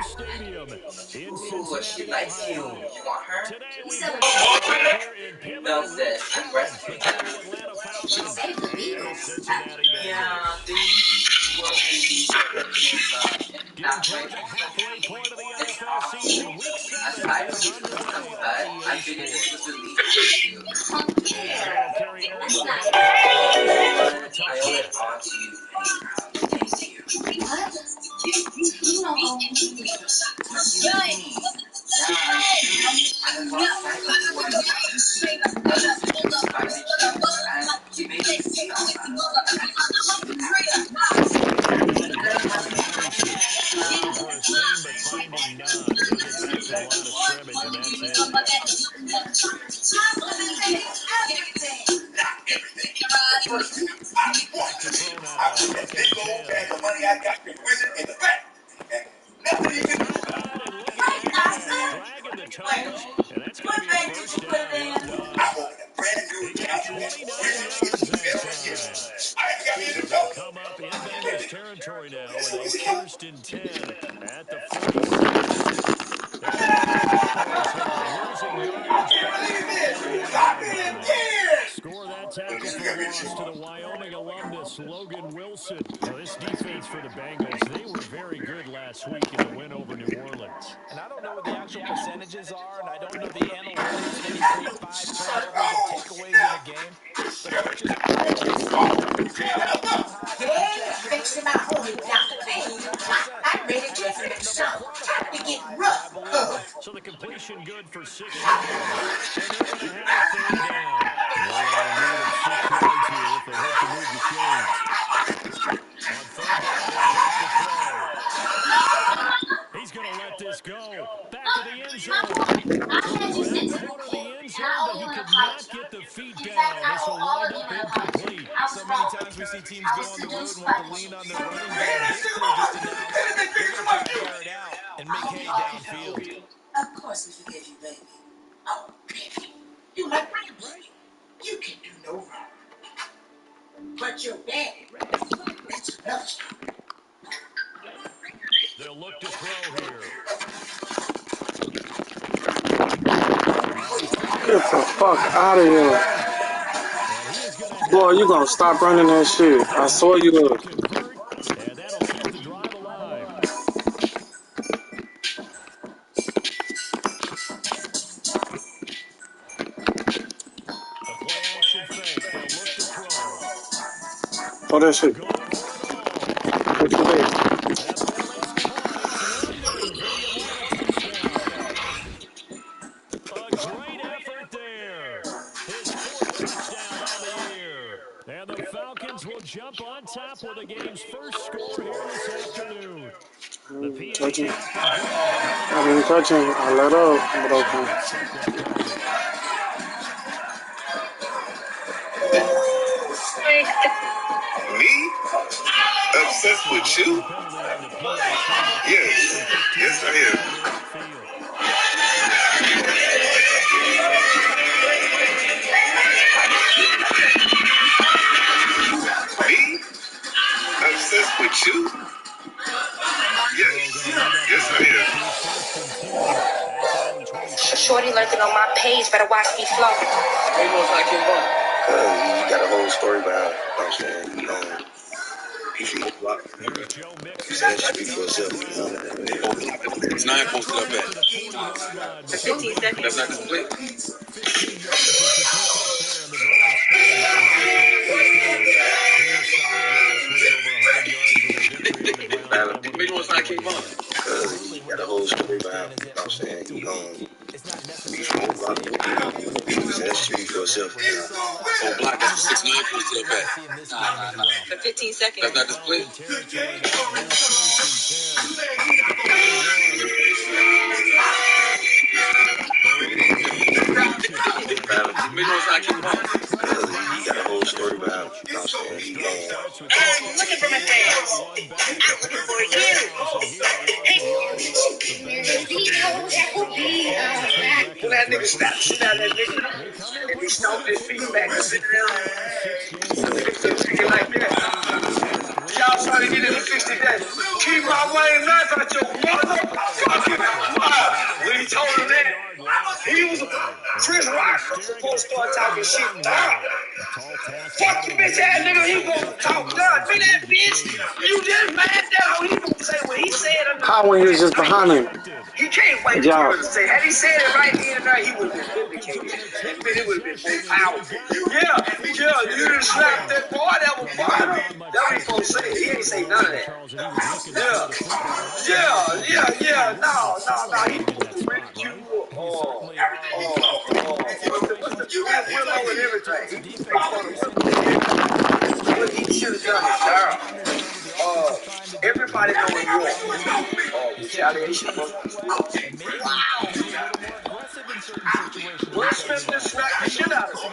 Stadium in Ooh, she Cincinnati, likes you. Ohio. You want her? Today You we said bring you here in no, pivotal week sis. I'm 7 breastfeeding. between the Atlanta She Falcons saved the and the Beatles. Cincinnati Yeah, Bengals. the well, Getting not toward right. the halfway point of the This NFL awesome. season, week That's 7 what I is believe in the underway on cut. I EA figured it was Sports. the least you. And that'll carry over for the Buccaneers. He's in for a touchdown. On to you, Penny. Thank you. What? You don't owe me anything. I done bought cycles for you. She made me see Second down and 10 for Patterson. Looking for a seam, but finding none. He'll get back to the line of scrimmage, and that's it. Back to throw now. Second and 10. To the sideline and looking at it. Dragging the toes, and that's going to be a first down. Well done. He got 29 yards that time. So they'll come up in Bengals territory now with a first and 10 at the 46. The Atlanta Falcons here losing yardage back to the 41-yard line. Score that tackle for loss to the Wyoming alumnus, Logan Wilson. Now, this defense for the Bengals, they were very good last week in the win over New Orleans. And I don't know what the actual percentages are, and I don't know the analytics when you create 5 turnovers or takeaways in a game. But coaches always say the numbers say how high percentage of winning is close to 51%. I'm ready I to just make don't know the some. Time to quantifier get behind it, but I believe rough. it. So the completion good for 6 yards, and they're going to have a third down. They are in need of 6 yards here if they hope to move the chains. On third down, they'll drop the throw. He's going to let this go. Back of the end zone. Threw for that corner of the end zone, but he could not get the feet down. This will wind up incomplete. So many times we see teams go on the road and want to lean on their running game. This crew just announced they're going to try to air it out and make hay downfield. Of course we forgive you, baby. Oh, baby. You like me, right? You can do no wrong. But your daddy, that's another story. They'll look to throw here. Get the fuck out of here. Boy, you gonna stop running that shit. I saw you will. And that'll keep the drive alive. A play action fake. They'll look to throw. Oh, that shit. Going for it all. What you think? That ball is caught. It's London for the Atlanta touchdown. A great effort there. His 4th touchdown on the year. And the Falcons will jump on top with the game's first score here this afternoon. The Touch PAT him. up and good. They're headed I into didn't the touch him. second I let quarter. up, but And okay. let's check that coverage. Me? Obsessed with you? Penalty on the PAT. They'll pick it up Yes. from 15 Yes, I yards am. further upfield. Me? Obsessed with you? Yes. Yes, I am. First and 10 at their own 25. Shorty lurking on my page, better watch me flow. Hey, most I came up. He got a whole story behind it. You know what I'm saying? He from Oak Here's Joe Mixon. That speaks for itself. It's 9 posted up at. To the 40-yard line. 15 seconds. That's not the split. 15 yards is the pickup there, and the drive started very nicely. First down. He was solid last week, over 100 yards with a victory on the ground. Maybe once I came up. He got a whole story behind it. You know what I'm saying? It's not He from Oak necessarily the same. That speaks for itself. On block, that's 6-9 posted up at. See in this game as well. For 15 seconds. That's not the split. Territory now. Here's first and 10. Maybe once I came up. He got a whole story behind it. You know what I'm saying? I'm looking for my dad. I'm looking for you. Well, that nigga stopped. See how that nigga? If he stomped his feet back and sit down, nigga like that. Y'all trying to get in the 60 days. Keep my Wayne knife out your mother. When he told him that, he was Chris Rock was supposed to start talking shit. Fuck the bitch ass nigga, he supposed to talk down. Me that bitch, you just mad that how he gonna say what he said. How when he was just behind him? He can't wait to hear Yeah. to say. Had he said it right then and there, he would have been vindicated. Admit it would have been more powerful. Yeah, you done slapped that boy that was behind him. That's what he supposed to say. He ain't say none of that. Yeah. No. He supposed to ridicule what's the Willow and everything. He makes fun of Willow and everything. But he should have done it, girl. Everybody know in war. Retaliation must be still. And maybe be a little more aggressive in certain situations. Will Smith just smacked the shit out of him.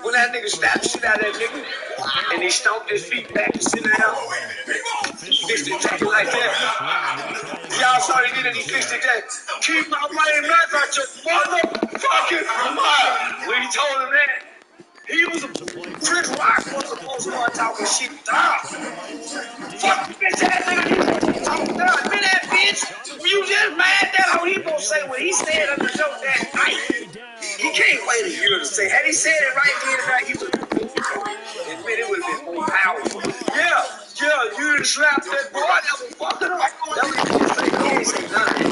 When that nigga slapped the shit out of that nigga, and he stomped his feet back and sit down, he fixed it jacket like that. Y'all saw he did it, he fixed it that. Keep my money back out your motherfucking mouth. When he told him that, he was Chris Rock was supposed to start talking shit down. Fuck the bitch ass nigga, he supposed to talk down. Me that bitch, you just mad that how he supposed to say what he said on the show that night. He can't wait a year to say. Had he said it right then and there, he would have been admit it would have been more powerful. Yeah, you done slapped that boy that was fucking up. That's what he supposed to say. He ain't say none of that.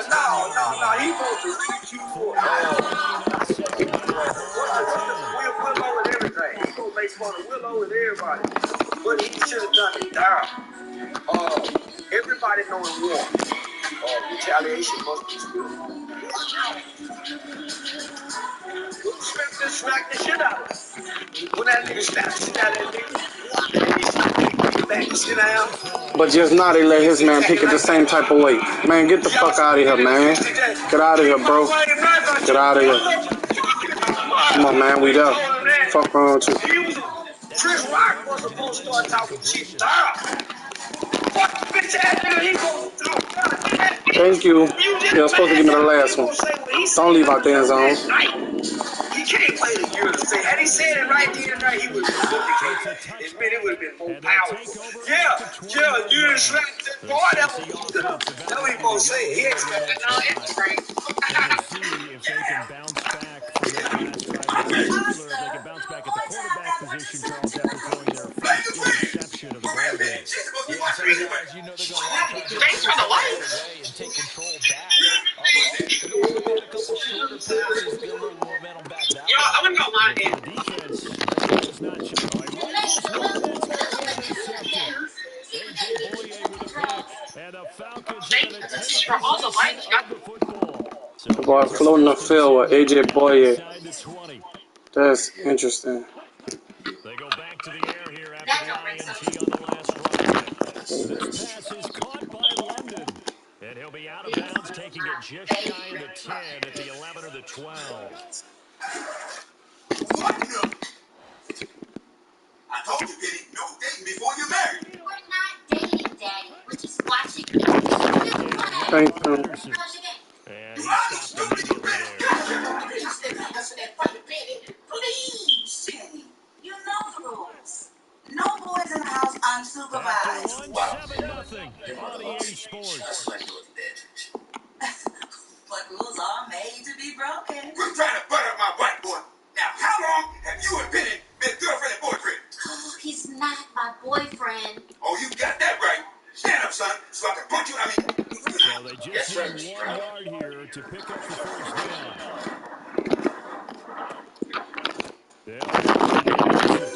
No. He supposed to reach you for Willow and everything. He gonna make fun of Willow and everybody. But he should have done it down. Everybody know in war. Retaliation must be still. Will Smith just smacked the shit out of him. When that nigga slapped the shit out of that nigga, and he slapped his feet back and sit down. But just now they let his man pick it the same type of way. Man, get the fuck out of here, man. Get out of here, bro. Get out of here. Come on, man, we there. Fuck wrong with you. Chris Rock was supposed to start talking shit down. Fuck the bitch ass nigga, he supposed to talk down. Thank you. You're supposed to give me the last one. Don't leave out the end zone. He can't wait a year to say. Had he said it right then and there, he would have been vindicated. Admit it would have been more powerful. Yeah, you done slapped that boy that was fucking up. That's what he supposed to say. He ain't slapped that down anything. And we'll see if they can bounce back from that last drive, in particular, if they can bounce back at the quarterback position, Charles, after throwing their first interception of the ball game. Yeah, some guys, you know they're going to want to try to get the ball away and take control back. Others, they're going to look at a couple shorter passes, get a little momentum back that way. But for the defense, that does not show. He rifles one, that's going to be intercepted. A.J. Boye with a pick, and the Falcons are going to take possession of the football. So Boy floating the field with AJ Boye. inside the 20. That's interesting. They go back to the air here after the INT on the last drive. This pass is caught by London. And he'll be out of bounds, taking it just shy of the 10 at the 11 or the 12. I told you, Kitty, no dating before you're married. We're not dating, Daddy. We're just watching. Thank you. And he stopped immediately there. Please, Penny. You know the rules. No boys in the house unsupervised. After one, 7-0 on EA Sports. But rules are made to be broken. Quit trying to butter up my white boy. Now, how long have you and Penny been girlfriend and boyfriend? Oh, he's not my boyfriend. Oh, you got that right. Stand up, son, so I can punch you. So they just need 1 yard here to pick up the first down.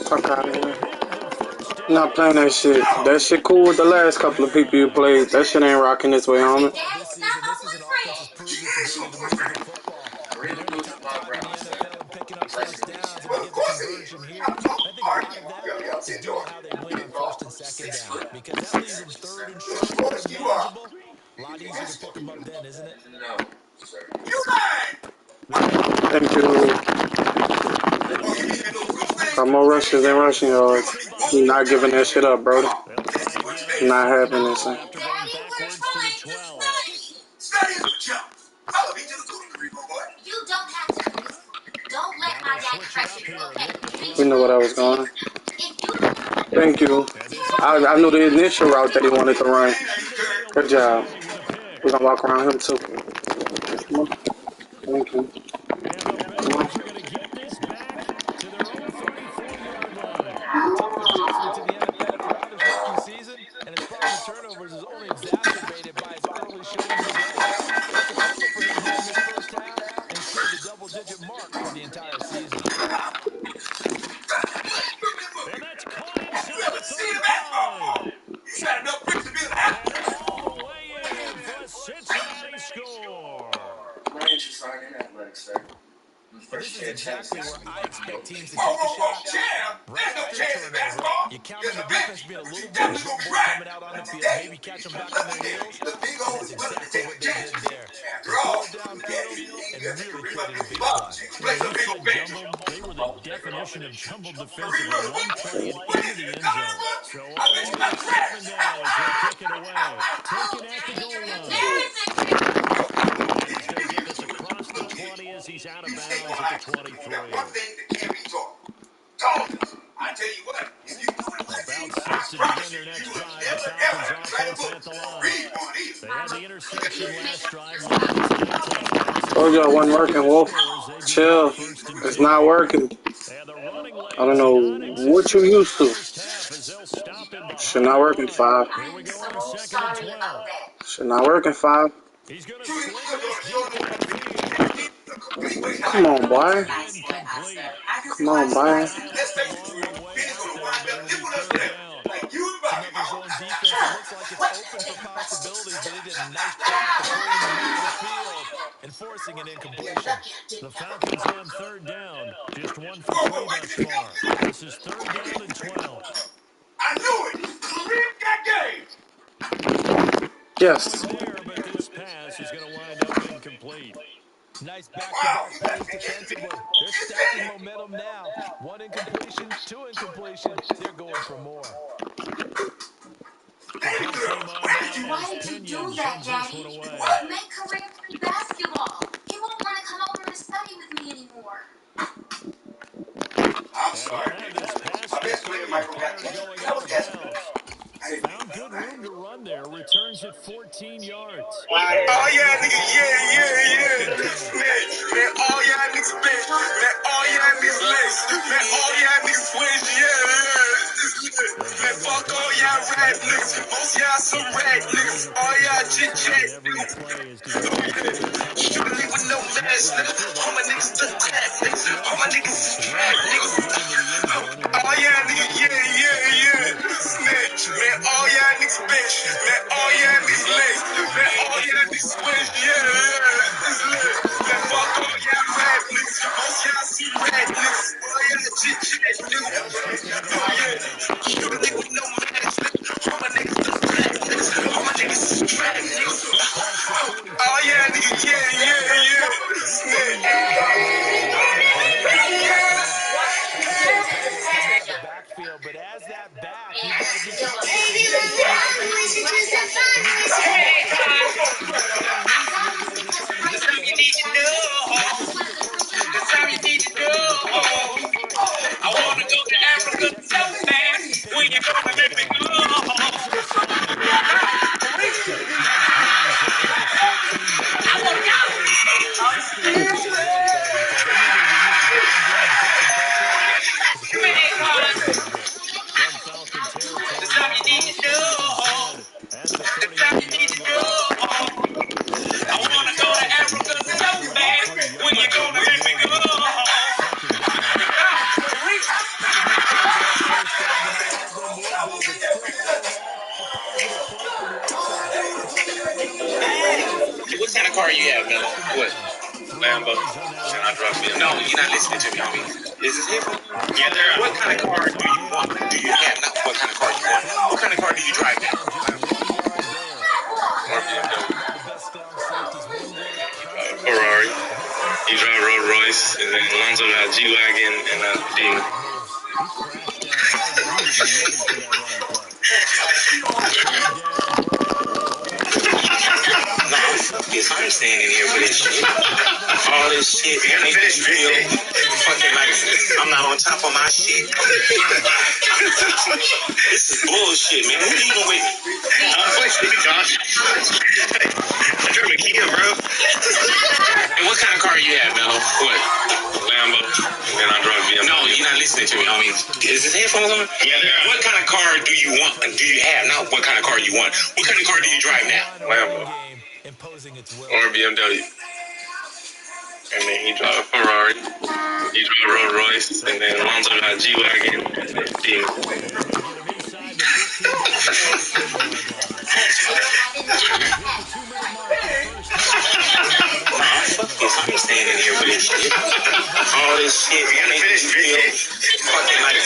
Fuck out of here. Not playing that shit. That shit cool with the last couple of people you played. That shit ain't rocking this way, homie. This is an offense's proven its ability to move the football. They're in the top 5 in the NFL and picking up first downs. If they get the conversion here, I think a lot of that is due to how they win on first and second down. Because that leaves them third and short, third and manageable. A lot easier to pick them up then, isn't it? No, sir. You lying! Thank you. Got more rushes than rushing yards. Not giving that shit up, bro. Not having this thing. After going backwards to the 12. Study is a jump. Follow me to the cooling creek, boy. You don't have to. Don't let my dad pressure you, okay? We know what I was going. Thank you. And this is I knew the initial route that he wanted to run. Chasing the field Good this job. way with a pick. We're gonna walk around him too. Thank you. And the Bengals are going to get this back to their own 34-yard line. A tough adjustment to the NFL throughout his rookie season, and his problem with turnovers is only exacerbated by his early showing today. Just a couple for him here in this first half, and he's cleared the double-digit mark for the entire season. And that's caught inside the 35. And all the way in for a Cincinnati score. Why didn't you sign in athletics, sir? And this is exactly where I expect teams to take a shot. Right after a turnover, you count on the defense being a little bit jumbled coming out on the field, maybe catch them back on their heels, and that's exactly what they did there. They threw it downfield and really created a big play. Yeah, you said jumbled. They were the definition of jumbled defensively. One play and into the end zone. So all even at 7 now as they kick it away. Taken at the goal line. And he's going to get this across the 20 as he's out of bounds at the 23. I tell you what, About set to begin their next drive. The Falcons offense at the line. They had the interception last drive, led to the tying touchdown. So Told you I wasn't working, Wolf. Chill. It's not working. and the running I don't lanes know what you non-existent in the used to. first half as they'll stop him Shit behind not the working, line. 5. Here we go on second and 12. Shit not working, 5. He's going to sling this deep downfield. Come on, boy. Incomplete. Come on, Got boy. dialed up along the way out there, but it'll be third down. It's another zone defense. It looks like it's open for possibilities, but they did a nice job patrolling the middle of the field and forcing an incompletion. The Falcons on third down. Just 1 for 3 thus far. This is third down and 12. I knew it. Flip that game. Yes. There, but this pass is going to wind up incomplete. Nice back-to-back plays defensively. They're stacking momentum now. 1 incompletion, 2 incompletion. They're going for more. The punt team on now Why as did you do Pinion that, sends this Daddy? one away. Make career in basketball. He won't want to come over and study with me anymore. I'm And sorry. he'll have this pass My best player, defeated Michael, prior got to cancer. going That out was of yesterday. bounds. Found good room to run there. Returns at 14 yards. Oh, yeah, nigga, yeah. Man, all y'all niggas bitch. Man, all y'all niggas lace. Man, all y'all niggas switch, Man, fuck all y'all rap niggas. Most y'all some rap niggas. All y'all chit-chat Every niggas. play is designed for a touchdown. Shooting with no mask, all my niggas to clap niggas. All my niggas is trap niggas. All y'all niggas, yeah. Snitch, man, all y'all niggas bitch. Man, all y'all niggas lace. Man, all y'all niggas switch, Man, fuck all y'all rap niggas. Most y'all see red niggas. All y'all chit-chat niggas. Shooting with no mask, all my niggas to clap niggas. All my niggas is trap niggas. Past the 45. Oh yeah, nigga, Appreciate Pinion coming out of the backfield, but as that back, you've got to be cognizant making sure you're securing the football. And you've got some wide receivers, you get a little loose with it as you're trying to get to the head of targets. Making sure you're close to your guy because the defender will come across first. He does a nice job there protecting the ball and picking up the first down. Pass inside. Back-to-back nice runs, looking for 14 yards here in the first. Second and goal right there because they needed to use the ground game to take some pressure off because the quarterback was struggling a bit. From Falcon territory now, here's first and 10 at the 39-yard line. I He's going to wanna go take to this Africa ahead for so right around bad. 3 When you yards. They gonna need let me more to go? make it second down. Couple big plays on that first down, but not all of them will be. But still, all in all, a positive play from the outside. Let's look at that yellow jersey as they set up a What kind of drive car here you on have, Miller? second What? down. 3 Lambo. yards on that Should I last drop play. in? No, It'll be you're not second listening and to me, 10. homie. Is this him? Here's Yeah, Pinion what kind trying of to car mix do it you in. want? Do you have? Not what kind of car do you And want? 3 What kind of yards car for do the you first drive? down, just 1 yard there. Well, when you talk about the best strong safeties, one word constantly comes Ferrari. up, and that's You instinct. drive Rolls They're going to Royce, and then double Alonzo team got you. G-Wagon They're and going to a force Demon. big moves. He crashed down hard there. He was ready for that run play. So third down, Burrow over to throw. Throwing Nah, deep to fuck this. I'm Pickens. staying in here with it. And he'll get a bit of a All gain. this shit. First Let me down finish at the video. 31 as they Fucking try like to convert it I'm not on top here of my on third shit. down and 5. This is bullshit, man. Who leaving with me? I'm with you, Josh. I drove a Kia, bro. And what kind of car you have, Mello? What? Lambo. And I drove BMW. No, you're not listening to me, homie. Is this headphones on? Yeah, they're on. What kind of car do you want? Do you have? Not what kind of car you want. What kind of car do you drive now? Lambo. Or BMW. And then he drove a Ferrari. He drove a Rolls Royce. And then Alonzo got a G-Wagon. And then I'm staying in here with this shit. All this shit. Fucking like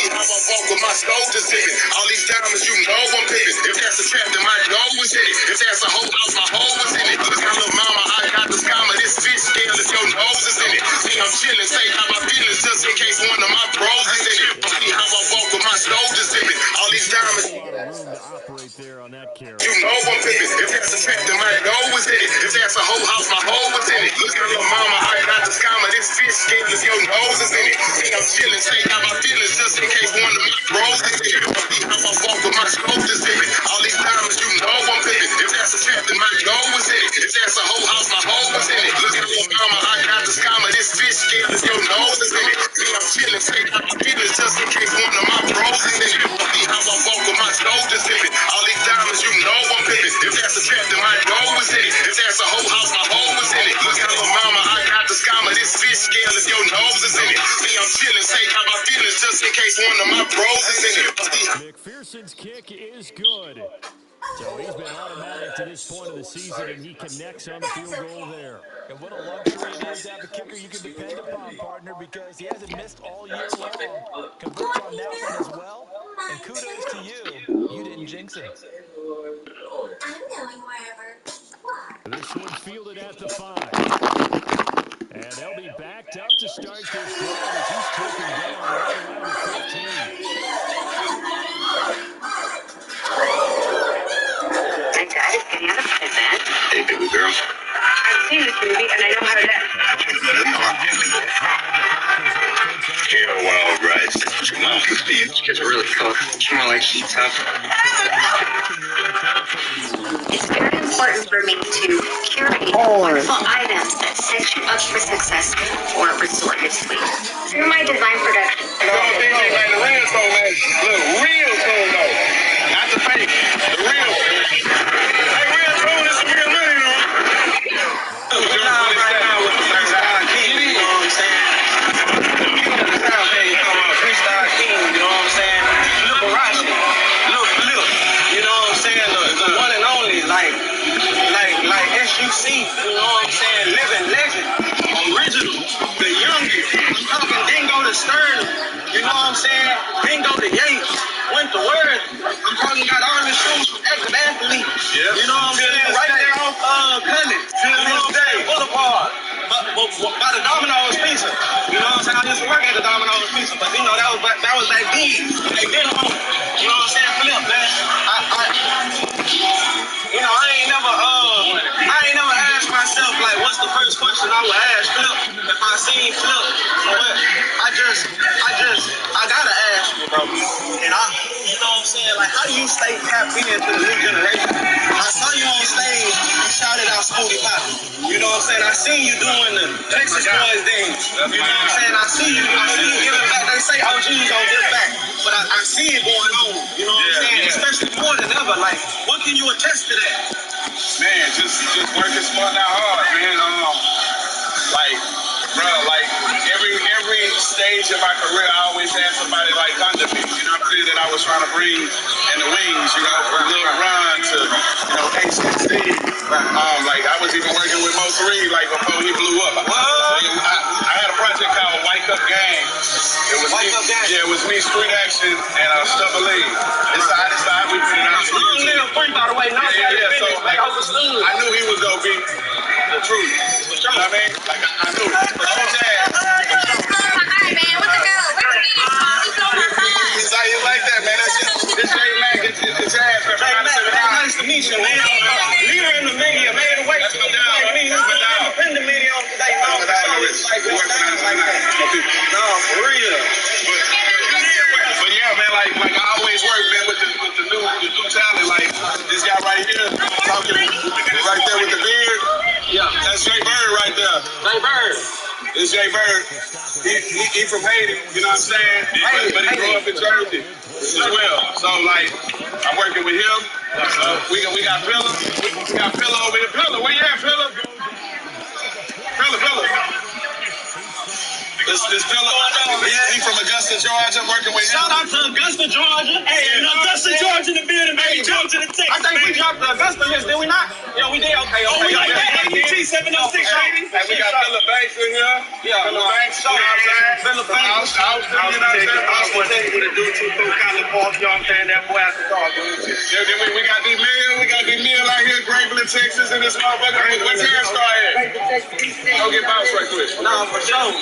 I'm walk with my soldiers in it. All these diamonds, you know I'm pimping. If that's a trap, then my dog was in it. If that's a whole house, my hoe was in it. Look at little mama, I got the scammer. This fish scale if your nose is in it. See, I'm chilling, say how my feelings just in case one of my bros is in it. See how I walk with my soldiers in it. All these diamonds. You know I'm pimping. If that's a trap, then my dog was in it. If that's a whole house, my hoe was in it. Look at little mama, I got the scammer. This fish scale if your nose is in it. See, I'm chilling, say how my feelings just in case one of my bros is in it. See how I walk with my soldiers in it. All these diamonds, you know I'm pimping. If that's a trap, then my dog was in it. If that's a whole house, my hoe was in it. Look at little mama, I got the scammer. This fish scale if your nose is in it. See, I'm chilling, say how my feelings just in case one of my bros is in it. See how I walk with my soldiers in it. All these diamonds, you know I'm pimping. If that's a trap, then my dog was in it. If that's a whole house, my hoe was in it. Look at little mama, I got the scammer. This fish scale if your nose is in it. See, I'm chilling, say how my feelings just in case one of my bros is in it. McPherson's kick is good. So he's been automatic to this point of the season, and he connects on the field goal there. And what a luxury it is to have a kicker you can depend upon, partner, because he hasn't missed all year long. Congrats on that one as well. And kudos to you. You didn't jinx him. I'm going wherever. This one fielded at the 5. And they'll be backed up to start this drive as he's taken down right around the 15. My dad is getting out of prison. Hey, baby girl. I've seen this movie, and I know how to act. Yeah, well, right. Come on, these kids are really cool. Kind of like heat up. It's very important for me to curate wonderful items that set you up for success or resort to sleep. Through my design production. No, DJ, like the real soul, man. Look, real soul, though. Not the fake. The real. Like real soul, this is real money, you know. We're not right now with the freestyle king, you know what I'm saying? The sound thing, you know, freestyle king, you know what I'm saying? Look, Barashi, look, you know what I'm saying? The one and only, like SUC, you know what I'm saying? Living legend, original, the youngest. I'm talking Dingo to Stern, you know what I'm saying? Dingo to Yates, went to Word. I'm talking got all the shoes from Active Athlete, you know what I'm saying? Right there off Cunning, you know what I'm saying? Boulevard. By the Domino's Pizza. You know what I'm saying? I used to work at the Domino's Pizza, but you know, that was back then. They didn't want, you know what I'm saying? Flip, man. I ain't never asked myself, like, what's the first question I would ask Flip if I seen Flip? I gotta ask you, bro. And you know what I'm saying? Like, how do you stay tapped into the new generation? I saw you on stage, you shouted out Scooty Pop. You know what I'm saying? I seen you doing the Texas Boys thing. You know what I'm saying? I see you giving back. They say OGs don't give back, but I see it going on. You know what I'm saying? Especially more than ever. Like, what can you attest to that? Man, just working smart, not hard, man. Like every stage of my career, I always had somebody like under me. You know what I'm saying? That I was trying to bring in the wings. You know, from Lil Ron to ACC. Like I was even working with Mo 3 like before he blew up. I had a project called White Cup Gang. It was me, Street Action, and Stubber Lee. Inside, we put it out. Long live Free, by the way. Yeah. So like, I knew he was gonna be the truth. You know what I mean? Like I knew. He's like that, man. This Jay Mack, it's ass. Nice to meet you, man. Leader in the media, made a way for me. Independent media on today. No, for real. like I always work, man, with the new talent. Like this guy right here, talking right there with the beard. Yeah, that's Jay Bird right there. Jay Bird. It's Jay Bird. He from Haiti, you know what I'm saying? But he grew up in Jersey as well. So like, I'm working with him. We got Pillar. We got Pillar over here. Pillar, where you at, Pillar? Pillar. This Pillar, he from Augusta, Georgia, working with him. Shout out to Augusta, Georgia. Hey, Augusta, Georgia in the building, baby. Jump to the text. I think we dropped the Augusta list, did we not? Yeah, we did. Okay. We got that AUT 706, baby. Hey, we got Philip Banks in here. Yeah, Philip Banks. Philip Banks. Austin, you know what I'm saying? Austin, tell you what to do to through College Park. You know what I'm saying? That boy has to talk. Yeah, then we got D-Mill out here, Graveland, Texas, and this motherfucker. What's Hairstyle at? Go get Bounce right quick. Nah, for sure.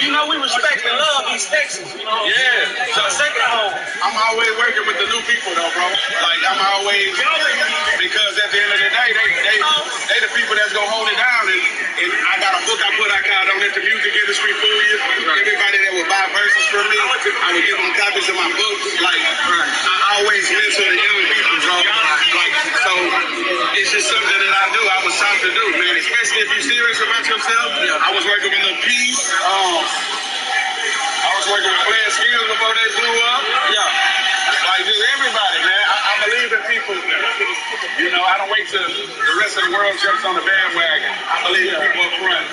You know we respect and love these Texans, you know? Yeah. So second home. I'm always working with the new people though, bro. Like I'm always, because at the end of the day, they the people that's gonna hold it down. And I got a book I put out called Don't Let the Music Industry Fool You. Everybody that would buy verses from me, I would give them copies of my book. Like I always mentor the young people, bro. Like so, it's just something that I do. I was taught to do, man. Especially if you're serious about yourself. I was working with Lil P. I was working with Playing Skills before they blew up. Yeah. Like just everybody, man. I believe in people. You know, I don't wait till the rest of the world jumps on the bandwagon. I believe in people up front.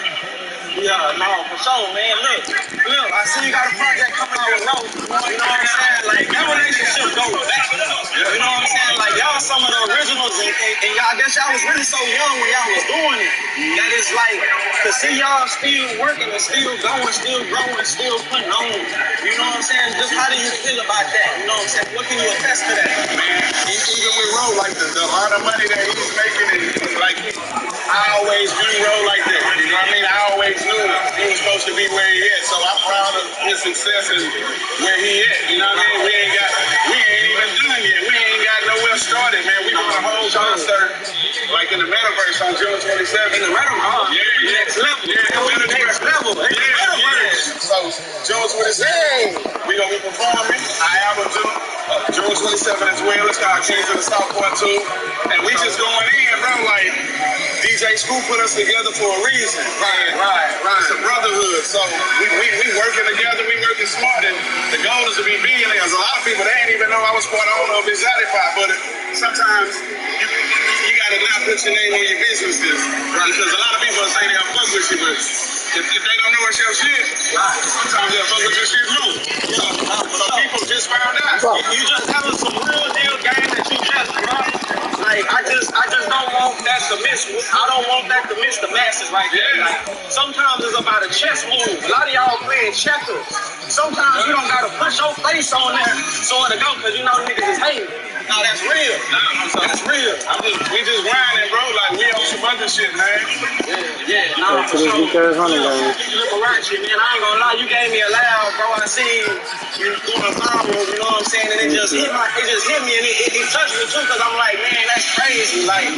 Yeah, no, for sure, man. Look, I see you got a project coming out with Roach. You know what I'm saying? Like, that relationship goes back. You know what I'm saying? Like, y'all some of the originals, and y'all, I guess y'all was really so young when y'all was doing it. That it's like, to see y'all still working and still going, still growing, still putting on. You know what I'm saying? Just how do you feel about that? You know what I'm saying? What can you attest to that? Man, even with Ro, like the amount of money that he's making, and like, I always view Ro like that. You know what I mean? I always knew he was supposed to be where he at. So I'm proud of his success and where he at. You know what I mean? We ain't even done yet. We ain't got nowhere started, man. We doing a whole concert like in the metaverse on June 27th. In the metaverse? Yeah. Next level. Yeah, next level. Metaverse. So June 27th, we gonna be performing our album June 27th as well. It's called Kings of the South Part 2. And we just going in, bro, like DJ Scoop put us together for a reason. Right. It's a brotherhood. So we working together, we working smart, and the goal is to be billionaires. A lot of people, they didn't even know I was part owner of Exotify, but sometimes you gotta not put your name on your businesses. Right? Because a lot of people say they'll fuck with you, but if they don't know it's your shit, sometimes they'll fuck with your shit too. So people just found out. You just having some real deal game that you just brought. Like I just don't want that to miss. I don't want that to miss the masses right there. Like sometimes it's about a chess move. A lot of y'all playing checkers. Sometimes you don't gotta put your face on there so it'll go, cause you know niggas is hating. No, that's real. That's real. We just grinding, bro. Like we on some other shit, man. Yeah. No, for sure. Liberace, man. I ain't gonna lie. You gave me a loud, bro. I seen you doing a viral. You know what I'm saying? And it just hit me, and it touched me too, cause I'm like, man, that's crazy. Like,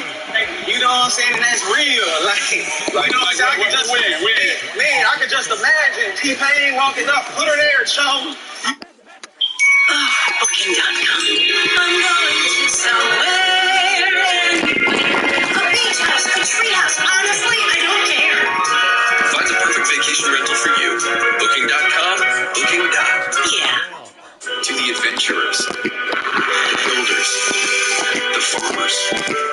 you know what I'm saying? And that's real. Like you know what I'm saying? I could just imagine T-Pain walking up, put her there, show. Booking.com. I'm going to somewhere, a beach house, a tree house. Honestly, I don't care. Find the perfect vacation rental for you. Booking.com. Yeah. To the adventurers, the builders, the farmers,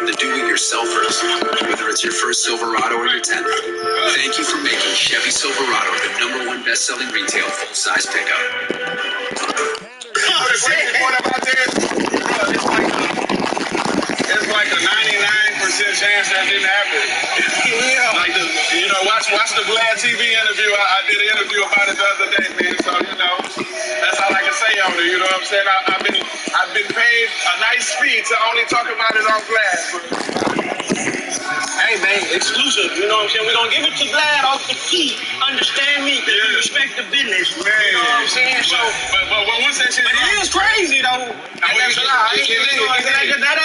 the do-it-yourselfers. Whether it's your first Silverado or your 10th, thank you for making Chevy Silverado the #1 best-selling retail full-size pickup. It's like a 99% chance that didn't happen. Like watch the Vlad TV interview. I did an interview about it the other day, man. So that's all I can say on it. You know what I'm saying? I've been paid a nice fee to only talk about it on Vlad. Hey man, exclusive. You know what I'm saying? We gonna give it to Vlad off the key. Understand me? Cause you respect the business. Man. You know what I'm saying? So, but once that shit, but it is crazy though. That's a lie.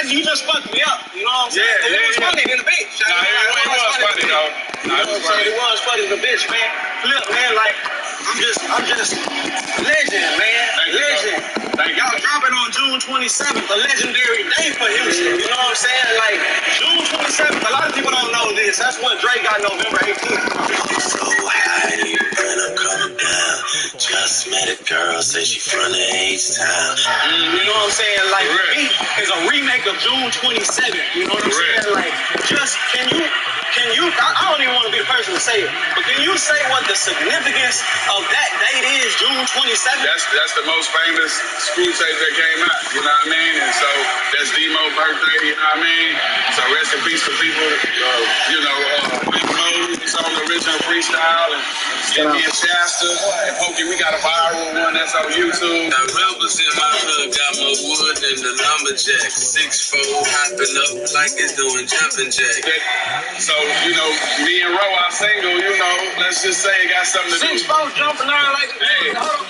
You just fucked me up. You know what I'm saying? It was funny in the bitch. It was funny though. It was funny in the bitch, man. Look, man, like I'm just legend, man. Legend. Like y'all dropping on June 27th, a legendary day for Houston. You know what I'm saying? Like June 27th, a lot of people don't know this. That's when Drake got November 18th. So high, you gonna come down. Just met a girl, say she from the H-Town. You know what I'm saying? Like the beat is a remake of June 27th. You know what I'm saying? Like just can you? I don't even want to be the person to say it, but can you say what the significance of that date is, June 27th? That's the most famous screw tape that came out, you know what I mean? And so that's Demo's birthday, you know what I mean? So rest in peace to people, Big Mo, he's on the original freestyle, and Jimmy and Shasta, and Pokey, we got a viral one that's on YouTube. Now Rivers in my hood got more wood than the lumberjack. 6'4", hopping up like it's doing jumping jack. So, me and Ro, our single, let's just say it got something to do. 6'4" jumping around like hey, y'all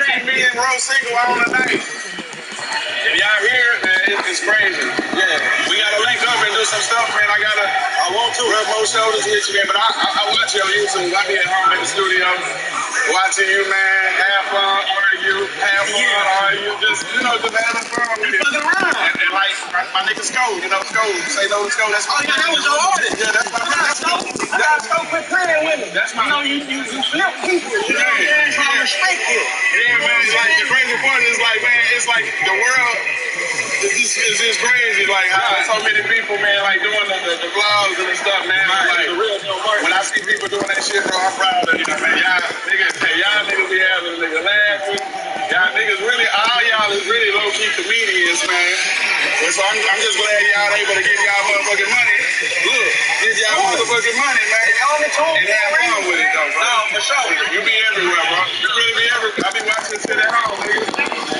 keep me and Ro single on the night. If y'all here, man, it's crazy. Yeah, we gotta link up and do some stuff, man. I want to rub more shoulders with you, man. But I watch you on YouTube. I be at home in the studio watching you, man. Have fun, argue, just having fun with it. And like my nigga Sko, say no to Sko. That's my that was your artist. Yeah, that's my man. That's Sko quit playing with me. That's my you flip people. You know what I'm saying? So I respect it. Yeah, man. Like the crazy part is like, man, it's like the world. It's just crazy, like how so many people, man, like doing the vlogs and stuff, man. Like when I see people doing that shit, bro, I'm proud of you, man. Y'all niggas be having a nigga laughing. Y'all niggas really, all y'all is really low key comedians, man. And so I'm just glad y'all able to get y'all motherfucking money. Look, get y'all motherfucking money, man. And have fun with it, though, bro. No, for sure. You be everywhere, bro. You really be everywhere. I be watching this shit at home, nigga.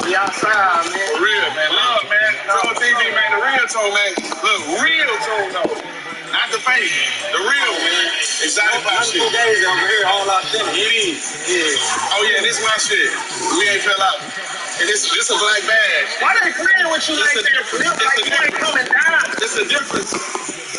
We outside, man. For real, man. Love, man. Tone TV, man. The real tone, man. Look, real tone, though. Not the fake. The real, man. Excited about shit. 2 days over here, all out there. It is. Yeah. Oh, yeah, this my shit. We ain't fell out. And this a black badge. Why they playing with you like that? Flip like you ain't coming down. It's a difference.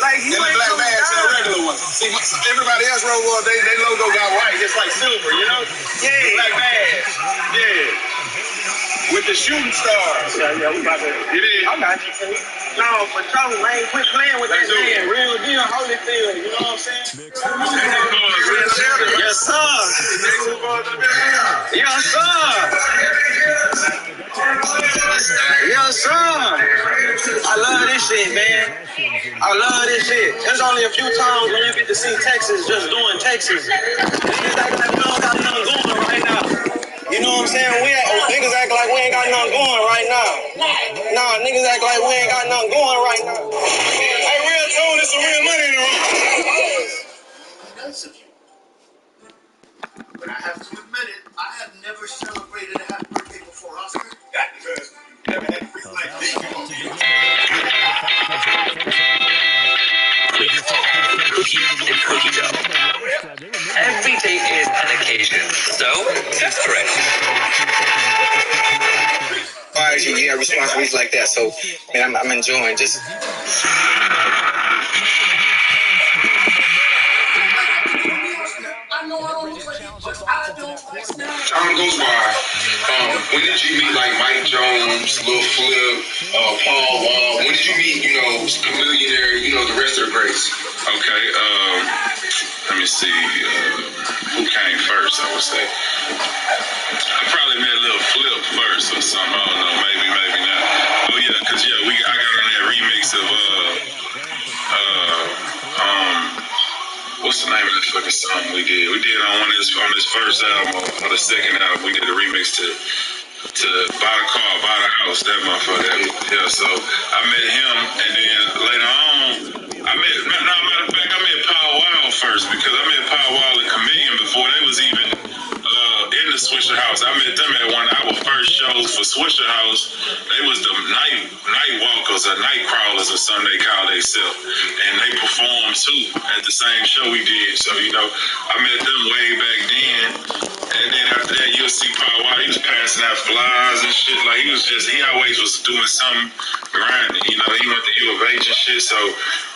Like you And the ain't black coming badge and the down. regular one. See, everybody else roll well, they logo got white. It's like silver, you know? Yeah. The black badge. Yeah. With the shooting stars. Yeah, we about to. It is. I got you, too. No, for sure, man. Quit playing with that man. Real deal, Holyfield. You know what I'm saying? Yes, sir. Yes, sir. Yes, sir. I love this shit, man. I love this shit. There's only a few times when you get to see Texas just doing Texas. Niggas act like we don't got nothing going right now. You know what I'm saying? Niggas act like we ain't got nothing going right now. Nah, niggas act like we ain't got nothing going right now. Hey, real tune, this some real money in the room. Nice of you. But I have to admit it, I have never celebrated a happy birthday before Oscar. That because you never had free like this. Everything is an occasion, so that's correct. Yeah, responsibilities like that. So, man, I'm enjoying just. Time goes by. When did you meet like Mike Jones, Lil Flip, Paul Wall? When did you meet, the millionaire, the rest of the greats? Okay, let me see. Who came first, I would say. I probably met Lil Flip first or something. I don't know, maybe not. Oh yeah, cause I got on that remix of what's the name of that fucking song we did? We did on his first album or the second album. We did a remix to Buy the Car, Buy the House. That motherfucker. Yeah. So I met him, and then later on, matter of fact, I met Paul Wall first because I met Paul Wall and Chameleon before they was even in the Swisher House. I met them at one of our first shows for Swisher House. They was the night walkers or night crawlers or something they call themselves, and they performed too at the same show we did. So I met them way back then, And then after that, you'll see Paul Wall. He was passing out flies and shit. Like he always was doing something grinding. You know, he went to U of H and shit. So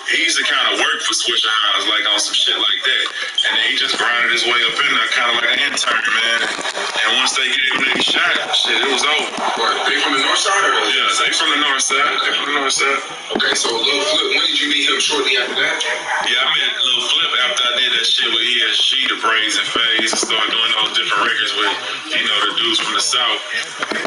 he used to kind of work for Swisher House, like on some shit like that. And then he just grinded his way up in there, kind of like an intern, man. And once they gave him that shot, shit, it was over. What, they from the north side or? Yeah, they from the north side. They from the north side. Okay, so Lil Flip, when did you meet him shortly after that? Yeah, I met Lil Flip after I did that shit with ESG, the Braids and Phase, and started doing those different records with, you know, the dudes from the South.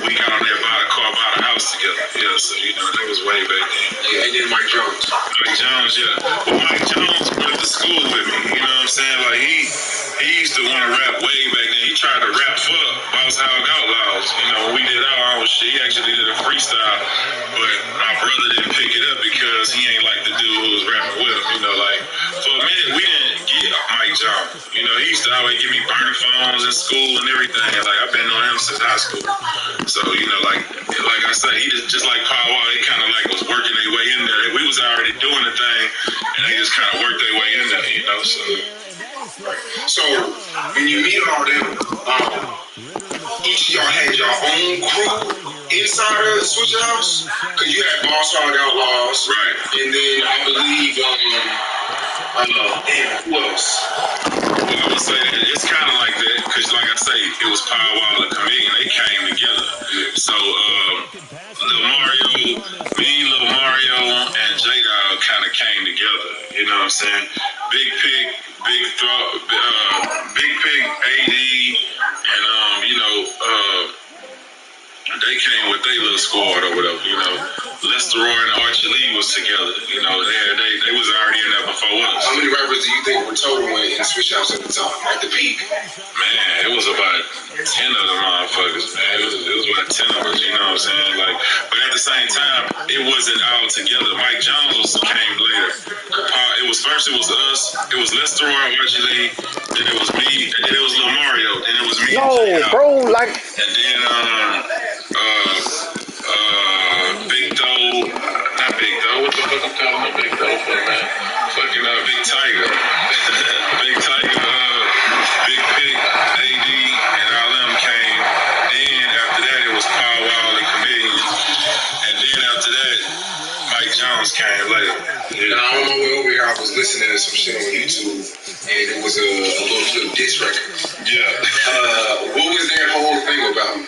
We got on there, bought a car, bought a house together. Yeah, so, you know, that was way back then. Yeah, and then Mike Jones. Mike Jones, yeah. Well, Mike Jones went to school with me, you know what I'm saying? Like, he used to want to rap way back then. He tried to rap for Boss Hog Outlaws. You know, when we did our own shit, he actually did a freestyle, but my brother didn't pick it up because he ain't like the dude who was rapping with him. You know, like, for a minute, we didn't get Mike Jones. You know, he used to always give me burner phones in school and everything. Like, I've been on him since high school. So, you know, like I said, he just like Paul Wall, he kind of like was working their way in there. We was already doing the thing, and they just kind of worked their way in there, you know, so. So, when you meet all them, each of y'all had your own crew inside of the Switcher House? Because you had Boss Hog Outlaws, right? And then I believe, and who else? Well, I would say that it's kind of like that, because like I say, it was Power Wall and Chameleon, they came together. So, Lil Mario, Lil Mario, and J-Dog kind of came together, you know what I'm saying? Big Pig, AD, and, you know, they came with their little squad or whatever, you know. Lester Roy and Archie Lee was together, you know. They was already in there before us. How many rappers do you think were total in the Switch House at the time, at the peak? Man, it was about 10 of them motherfuckers, man. It was about 10 of us, you know what I'm saying? Like, but at the same time, it wasn't all together. Mike Jones came later. It was us, it was Lester Roy, Archie Lee, then it was me, and then it was Lil Mario, then it was me. No, bro, like. And then Big Doe, not Big Doe, what the fuck I'm calling him Big Doe for, man? Fucking Big Tiger. Big Tiger, Big Pig, AD, and all them came. Then after that, it was Paul Wall and Chameleon. And then after that, Mike Jones came later. Yeah. Now, on my way over here, I was listening to some shit on YouTube, and it was a Lil Flip diss record. Yeah. What was that whole thing about?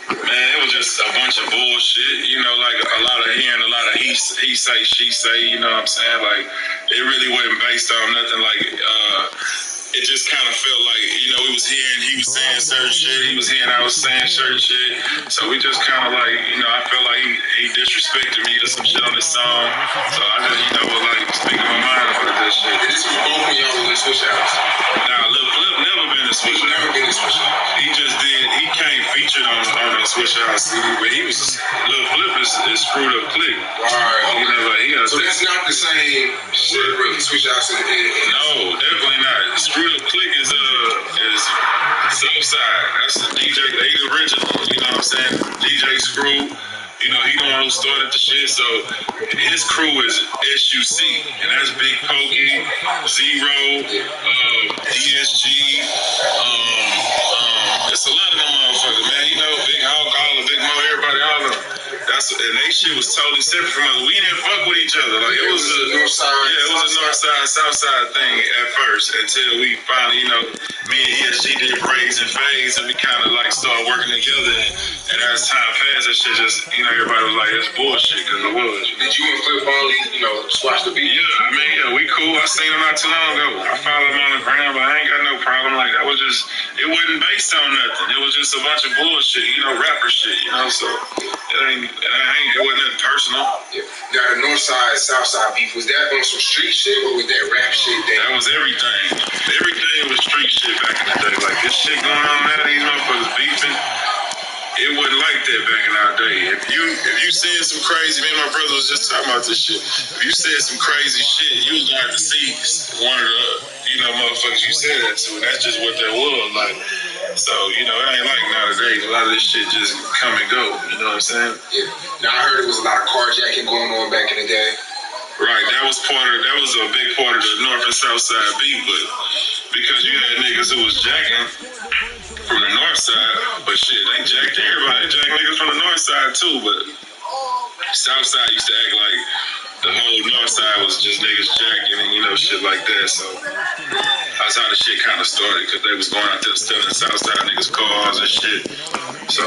Man, it was just a bunch of bullshit, you know, like a lot of he say, she say, you know what I'm saying? Like, it really wasn't based on nothing like, it just kind of felt like, you know, we was hearing he was saying certain shit, he was hearing I was saying certain shit, so we just kind of like, you know, I felt like he disrespected me or some shit on this song, so I just, you know, was like speaking my mind about that shit. And this was both of y'all in the Switch House? Nah, Lil Flip never been in Switch House. Never been in Switch House? He came featured on the Switch House CD, but he was, Lil Flip is Screwed Up Click. Alright, you know, like, so that's not the same shit with Switch House and no, definitely not. Screwed Up Click is Southside. That's the DJ, they the original, you know what I'm saying? DJ Screw, you know, he the one who started the shit, so his crew is SUC, and that's Big Pokey, Zero, DSG, it's a lot of them motherfuckers, man, you know, Big Hawk, all the Big Mo, everybody, all of them. And they shit was totally separate from us. We didn't fuck with each other. Like, it was a north side, it was a north side, south side thing at first until we finally, you know, me and ESG did Braids and Phase, and we kind of like started working together. And as time passed, that shit just, you know, everybody was like, it's bullshit, because it was. Did you and Flip Bally, you know, squash the beat? Yeah, I mean, yeah, we cool. I seen him not too long ago. I followed him on the ground, but I ain't got no problem. Like, that was just, it wasn't based on nothing. It was just a bunch of bullshit, you know, rapper shit, you know, so it wasn't nothing personal. Yeah. Now, the north side, south side beef, was that on some street shit, or was that rap shit? That was everything. Everything was street shit back in the day. Like, this shit going on now, these motherfuckers beefing. It wasn't like that back in our day. If you said some crazy, me and my brother was just talking about this shit. If you said some crazy shit, you was gonna have to see one of the, you know, motherfuckers you said that to, and that's just what that was. Like, so, you know, it ain't like nowadays. A lot of this shit just come and go. You know what I'm saying? Yeah. Now, I heard it was a lot of carjacking going on back in the day. Right, that was a big part of the north and south side beef, but because you had niggas who was jacking, from the north side, but shit, they jacked everybody. They jacked niggas from the north side too, but south side used to act like the whole north side was just niggas jacking and, you know, shit like that. So that's how the shit kind of started, because they was going out there stealing the south side niggas' cars and shit. So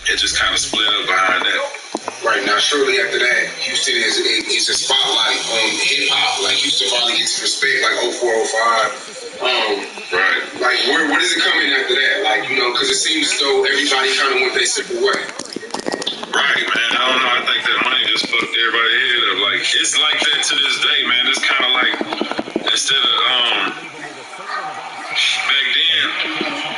it just kind of split up behind that. Right now, shortly after that, Houston is a spotlight on hip hop. Like Houston finally gets respect, like 04, 05. Right. Like where does it come in after that? Like, you know, because it seems as though everybody kind of went their separate way. Right, man. I don't know. I think that money just fucked everybody's head up. Like, it's like that to this day, man. It's kind of like, instead of back then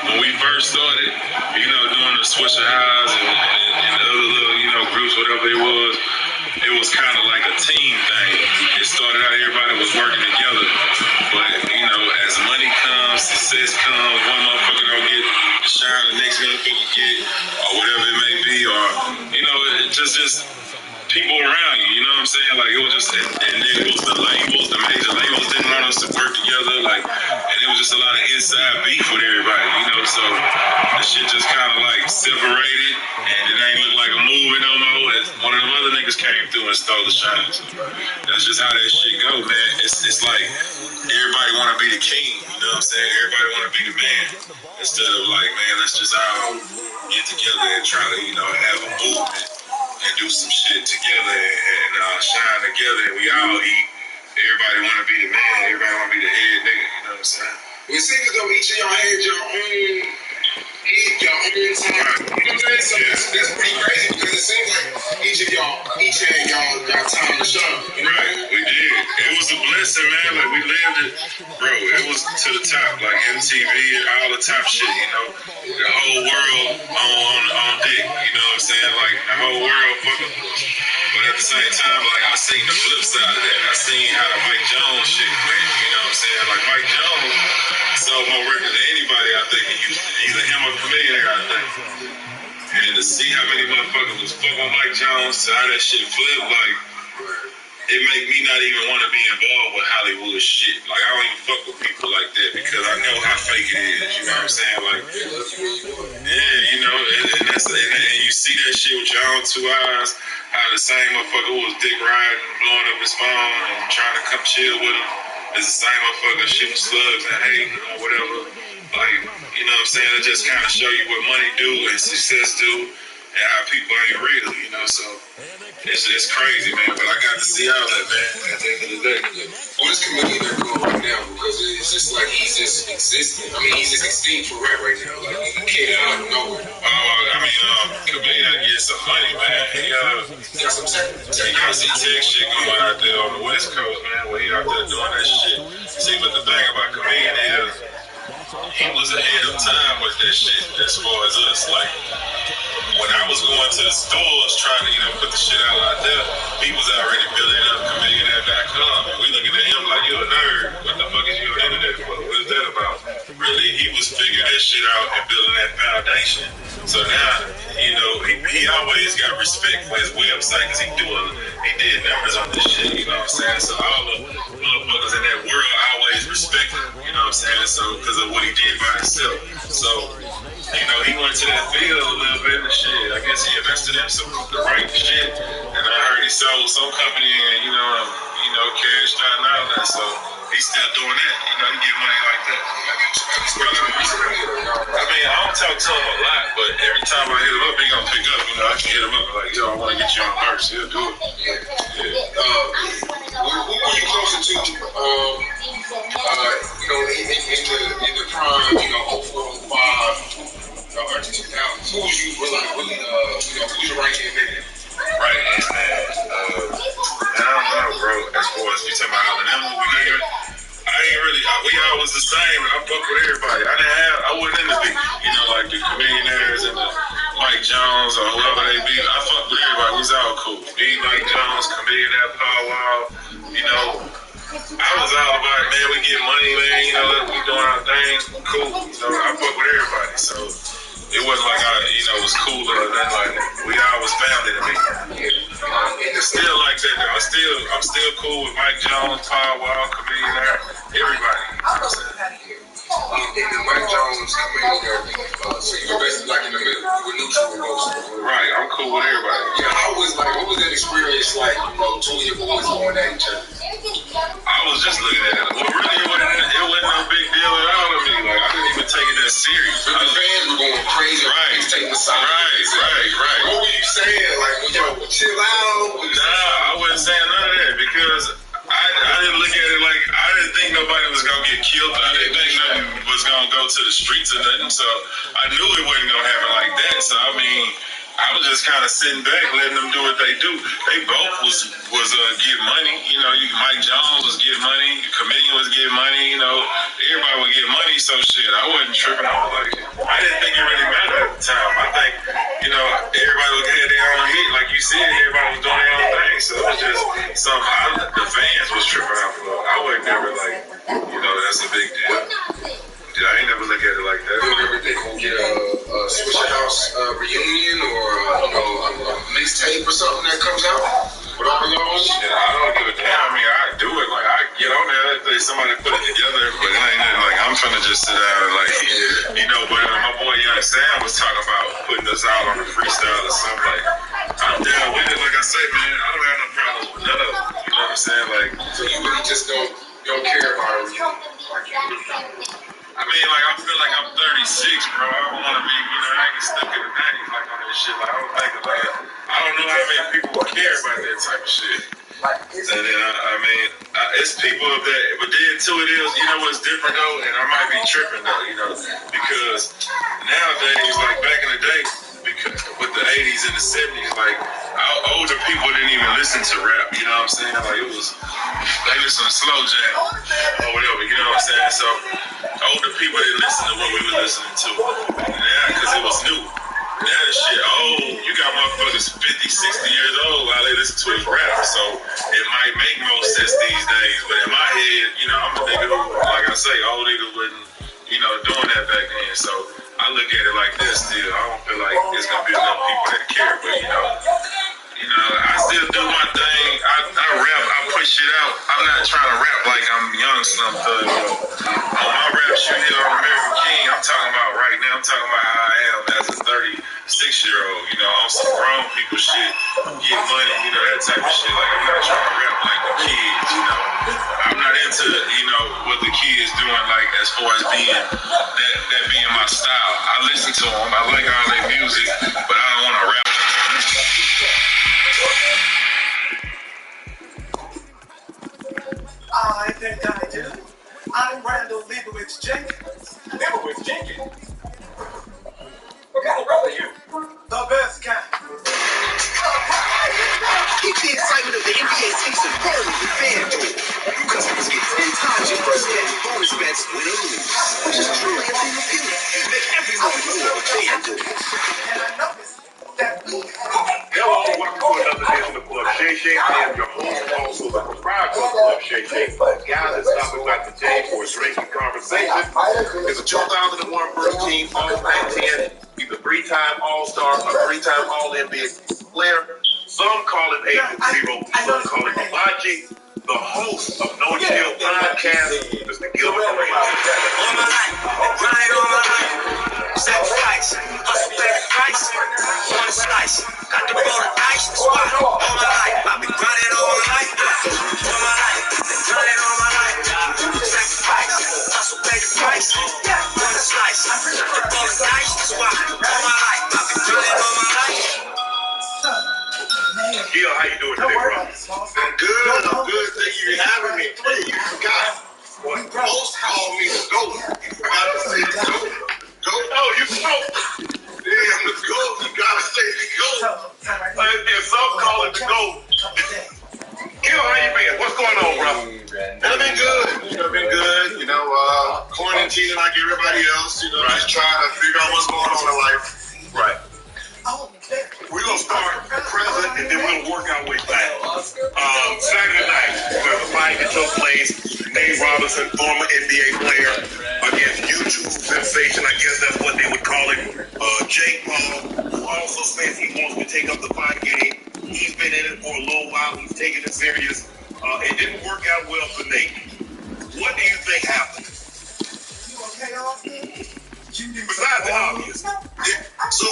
when we first started, you know, doing the Swisher Highs and the other little, you know, groups, whatever it was kind of like a team thing. It started out everybody was working together, but you know, as money comes, success comes, one motherfucker don't get the shine the next motherfucker get, or whatever it may be, or you know, it just people around you, you know what I'm saying? Like, it was just, and then it was the labels, the major labels didn't want us to work together, like, and it was just a lot of inside beef with everybody, you know, so the shit just kind of like separated, and it ain't look like a movie no more. One of them other niggas came through and stole the shine. So that's just how that shit go, man. It's like everybody want to be the king, you know what I'm saying? Everybody want to be the man, instead of like, man, let's just all get together and try to, you know, have a movement and do some shit together and shine together, and we all eat. Everybody want to be the man. Everybody want to be the head nigga. You know what I'm saying? It seems as though each of y'all had your own time. You know what I'm saying? So that's pretty crazy, because it seems like each had y'all time to shine. You know? Right, we did. It was a blessing, man. Like, we lived it, bro. It was to the top, like MTV and all the top shit. You know, the whole world on dick. You know what I'm saying? Like, the whole world fucking. But at the same time, like, I seen the flip side of that. I seen how the Mike Jones shit went. You know what I'm saying? Like, Mike Jones sold more records than anybody, I think. Either him or Chameleon, I think. And to see how many motherfuckers was fucking Mike Jones, to how that shit flipped, like, it make me not even want to be involved with Hollywood shit. Like, I don't even fuck with people like that, because I know how fake it is. You know what I'm saying? Like, yeah, you know, and you see that shit with your own two eyes. How the same motherfucker who was dick riding, blowing up his phone and trying to come chill with him is the same motherfucker shooting slugs and hating or whatever. Like, you know what I'm saying? It just kind of show you what money do and success do, and how people ain't real, you know, so it's crazy, man, but I got to see all that, man, at the end of the day. What is Chameleon doing right now? Because it's just like he's just existing. I mean, he's just extinct for rap right now. Like, he came out of nowhere. Chameleon gets some money, man. He got some tech shit going out there on the West Coast, man, where he out there doing that shit. See, but the thing about Chameleon is, he was ahead of time with that shit as far as us. Like, when I was going to the stores trying to, you know, put the shit out there, he was already building up Chameleon.com. And we looking at him like, you a nerd. What the fuck is you on the internet for? What is that about? Really, he was figuring that shit out and building that foundation. So now, you know, he always got respect for his website, because he did numbers on this shit, you know what I'm saying? So all the motherfuckers in that world always respect him, you know what I'm saying? So, because of what he did by himself. So, you know, he went to that field a little bit and shit. I guess he invested in the right shit. And I heard he sold some company and, you know, cashed out and all that. So he's still doing that. You know, he get money like that. I mean, I don't talk to him a lot, but every time I hit him up, he gonna pick up. You know, I can hit him up and like, yo, I want to get you on verse. He'll do it. Yeah. Who were you closer to? You know, in the prime, you know, 04, 05, early 2000s. Who was you really, you know, who's your right hand man? Right hand man. I don't know, bro. As far as you talking about all of them, I ain't really. We all was the same. I fuck with everybody. I wasn't in the big, you know, like the Chameleonaires and the Mike Jones or whoever they be. I fuck with everybody. We was all cool. Me, Mike Jones, Chameleon, Power Wow. You know, I was all about, man, we get money, man. You know, we doing our thing. Cool. You know, I fuck with everybody. So it wasn't like was cool or nothing like that. We all was family to me. It's still like that though. I'm still cool with Mike Jones, Power Wall, Chameleon, everybody. You know what I'm saying? then Mike Jones, I mean, so you were basically like in the middle. You were neutral with most. Right, I'm cool with everybody. Yeah, what was that experience like, two of your boys going at each other? I was just looking at it. Well, really, it wasn't no big deal at all to me. Like, I didn't even take it that serious. But the fans were going crazy. Right. Taking the side. Right. What were you saying? Like, chill out? Nah, I wasn't saying none of that because I didn't look at it like, I didn't think nobody was going to get killed. I didn't think nothing was going to go to the streets or nothing. So I knew it wasn't going to happen like that. So, I mean, I was just kind of sitting back, letting them do what they do. They both was getting money. Mike Jones was getting money. The comedian was getting money. Everybody would get money. So shit, I wasn't tripping. I was like, I didn't think it really mattered at the time. I think, everybody had their own hit. Like you said, everybody was doing their own thing. So it was just something the fans was tripping out for. I wasn't never like, that's a big deal. Yeah, I ain't never look at it like that. You ever think we'll get a Swisher House reunion or a mixtape or something that comes out with all y'all? Yeah, I don't give a damn. I mean, I do it. Like, I get on there if somebody put it together, but it ain't nothing like I'm finna just sit down and but my boy Young Sam was talking about putting us out on a freestyle or something. Like, I'm down with it. Like I say, man, I don't have no problems with none of it. You know what I'm saying? Like, so you really just don't care about a reunion? I mean, like, I feel like I'm 36, bro. I don't want to be, I ain't stuck in the 90s, like, on this shit. Like, I don't think about it. I don't know how many people would care about that type of shit. And then, it's people that, but then, too, it is, what's different, though, and I might be tripping, though, because nowadays, like, back in the day, because with the 80s and the 70s, like, our older people didn't even listen to rap, you know what I'm saying? Like, they listen to slow jam or whatever, you know what I'm saying? So, older people didn't listen to what we were listening to. Yeah, because it was new. Now the shit old. You got motherfuckers 50, 60 years old while they listen to his rap. So it might make more sense these days. But in my head, I'm a nigga who, like I say, old nigga wasn't, doing that back then. So I look at it like this still. I don't feel like there's going to be enough people that care. But, I still do my thing. I rap, I push it out. I'm not trying to rap like I'm young Slim Thug. On my rap shit here on American King, I'm talking about right now, I'm talking about how I am as a 36-year-old, on some grown people shit, get money, that type of shit. Like, I'm not trying to rap like the kids, I'm not into, what the kids doing, like, as far as being, that being my style. I listen to them, I like all their music, but I don't want to rap. I think I do. I'm Randall Leibowitz Jenkins. Leibowitz Jenkins? What kind of brother are you? The best kind. Keep the excitement of the NBA season rolling with FanDuel. New customers get 10 times your first bet in bonus bets, win or lose, which is truly a thing of beauty. Make every moment more with FanDuel. And I noticed that we Hello, welcome to another edition of Club Shay Shay. I am your host, also the proprietor of Club Shay Shay. The guy that's stopping by today for a drinking conversation is a 2001 first team All-Pac-10. He's a 3-time All-Star, a 3-time All-NBA player. Some call him Agent Zero, some call him Malachi. The host of No Chill Podcast, Mr. Gilbert Arena. All my life, grind all my life. Sacrifice, hustle pay the price. One slice, got to roll the dice. That's why all my life, I've been grinding all my life. All my life, grinding all my life. Sacrifice, hustle pay the price. One slice, got to roll the dice. That's why all my life, I've been grinding all my life. Gil, how you doing today, bro? I'm good. Thank you for having me. Hey, you forgot. What most call me the GOAT. You forgot to say the GOAT. GOAT? Oh, you GOAT. Damn, the GOAT. You gotta say the GOAT. And some call it the GOAT. Gil, how you been? What's going on, bro? I've been good. Quarantining like everybody else. Just trying to figure out what's going on in life. Right. We're going to start present and then we're going to work our way back. Saturday night, where the fight that took place, Nate Robinson, former NBA player, against YouTube sensation, I guess that's what they would call it. Jake Paul, who also says he wants to take up the fight game. He's been in it for a little while. He's taking it serious. It didn't work out well for Nate. What do you think happened? Besides the obvious. Yeah. So,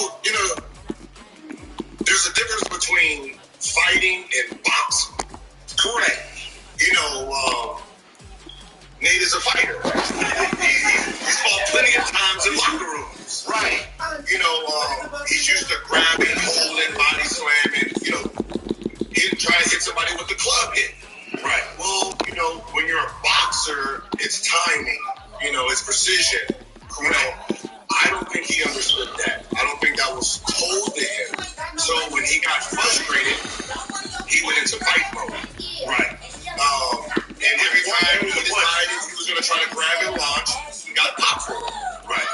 there's a difference between fighting and boxing. Correct. Nate is a fighter. He's fought plenty of times in locker rooms. Right. He's used to grabbing, holding, body slamming, he'd try to hit somebody with the club hit. Right. Well, when you're a boxer, it's timing, it's precision. I don't think he understood that. I don't think that was told to him. So when he got frustrated, he went into fight mode. Right. And every time he decided he was going to try to grab and launch, he got popped for it. Right.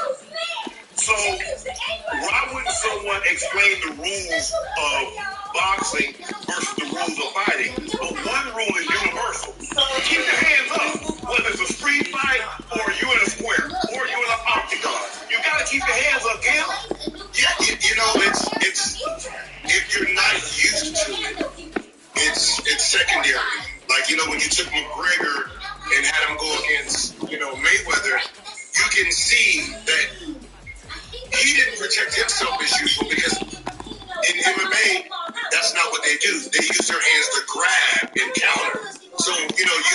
So why wouldn't someone explain the rules of boxing versus the rules of fighting? But one rule is universal. Keep your hands up, whether it's a street fight or you in a square or you in an octagon. You got to keep your hands up, Gil. Yeah, it's if you're not used to it, it's secondary. Like, when you took McGregor and had him go against, Mayweather, you can see that he didn't protect himself as usual because in MMA, that's not what they do. They use their hands to grab and counter. So,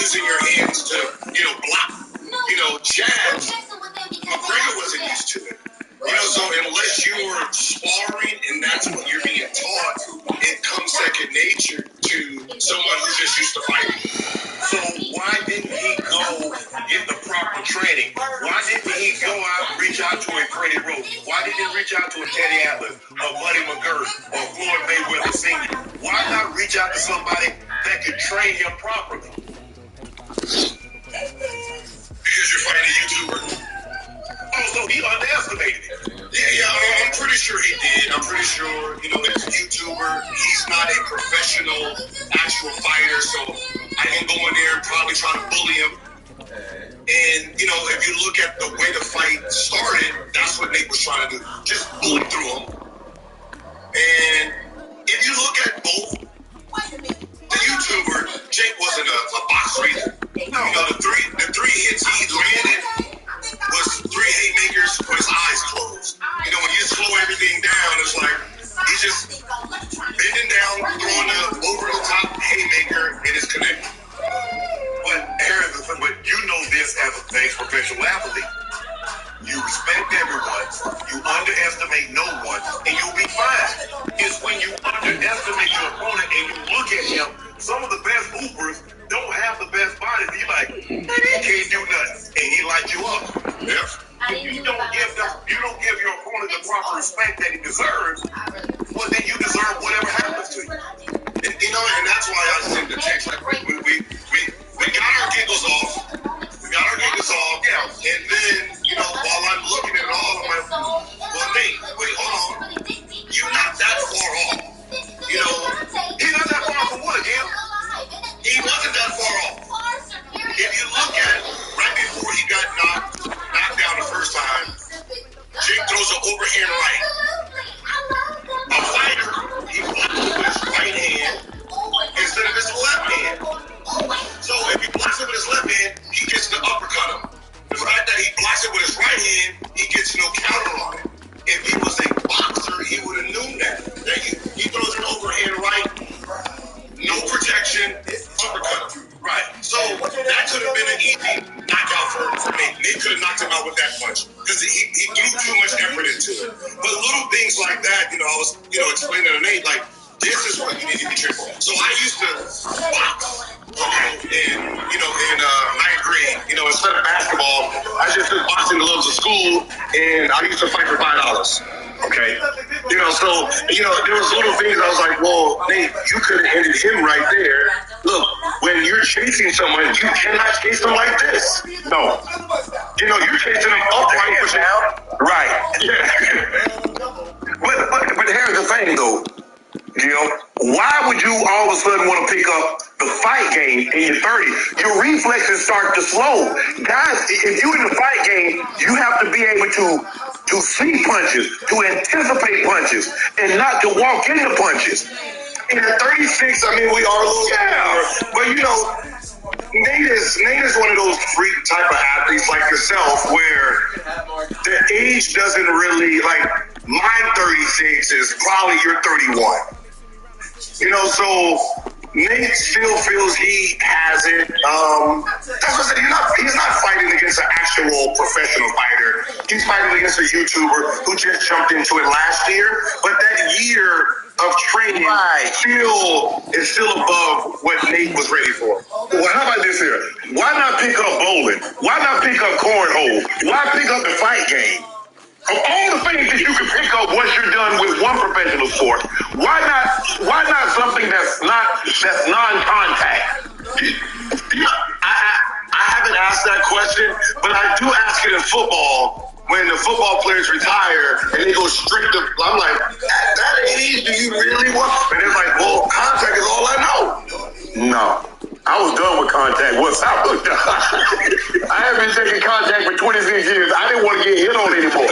using your hands to, block, jabs, McGregor wasn't used to it. So unless you're sparring and that's what you're being taught, it comes second nature to someone who's just used to fighting. So why didn't he go get the proper training? Why didn't he go out and reach out to a Freddie Roach? Why didn't he reach out to a Teddy Atlas, a Buddy McGirt, or Floyd Mayweather Sr.? Why not reach out to somebody that could train him properly? Because you're fighting a YouTuber. Oh, so he underestimated it. Yeah, I'm pretty sure he did. I'm pretty sure, he's a YouTuber. He's not a professional, actual fighter, so I can go in there and probably try to bully him. And, if you look at the way the fight started, that's what Nate was trying to do. Just bully through him. And if you look at both, the YouTuber, Jake wasn't a boxer either. No, the three hits he landed was 3 haymakers with his eyes closed. When you just slow everything down, it's like he's just bending down, throwing the over the top haymaker, and it's connected. But you know this as a professional athlete. You respect everyone, you underestimate no one, and you'll be fine. It's when you underestimate your opponent and you look at him, some of the best hoopers don't have the best bodies. You're like, man, he can't do nothing. And he lights you up. Yep. If you don't give your opponent the proper respect that he deserves, well then you deserve whatever happens to you. And that's why I sent the text. Like we got our giggles off. Yeah. And then, while I'm looking at it all, I'm like, well, Nate, wait, hold on. You're not that far off. He's not that far off from what again? He wasn't that far off. If you look at right before he got knocked down the first time, Jake throws an overhand right. A fighter, he blocks it with his right hand instead of his left hand. So if he blocks it with his left hand, he gets the uppercut him. The fact that he blocks it with his right hand, he gets no counter on it. If he was a boxer, he would have known that. He throws an overhand right, no protection, uppercut him. Right. So that could have been an easy knockout for Nate. Nate could have knocked him out with that punch because he threw too much effort into it. But little things like that, I was, explaining to Nate, like, this is what you need to be careful. So I used to box, in ninth grade. Instead of basketball, I just did boxing gloves at school, and I used to fight for $5. Okay. So there was little things I was like, well, Nate, you could have ended him right there. Look, when you're chasing someone, you cannot chase them like this. No. You're chasing them upright for down. Right. Yeah. But here's the thing, though. Why would you all of a sudden want to pick up the fight game in your 30s? Your reflexes start to slow. Guys, if you're in the fight game, you have to be able to see punches, to anticipate punches, and not to walk into punches. And at 36, we are a little but Nate is one of those freak type of athletes like yourself where the age doesn't really, like, mine 36 is probably your 31. You know, so Nate still feels he has it. That's what I said. He's not fighting against an actual professional fighter. He's fighting against a YouTuber who just jumped into it last year. But that year of training is still above what Nate was ready for. Well, how about this here? Why not pick up bowling? Why not pick up cornhole? Why pick up the fight game? Of all the things that you can pick up once you're done with one professional sport, why not something that's non-contact? I haven't asked that question, but I do ask it in football. When the football players retire and they go straight to, I'm like, at that age, do you really want? And they're like, well, contact is all I know. No. I was done with contact once I was done. I haven't been taking contact for 26 years. I didn't want to get hit on anymore.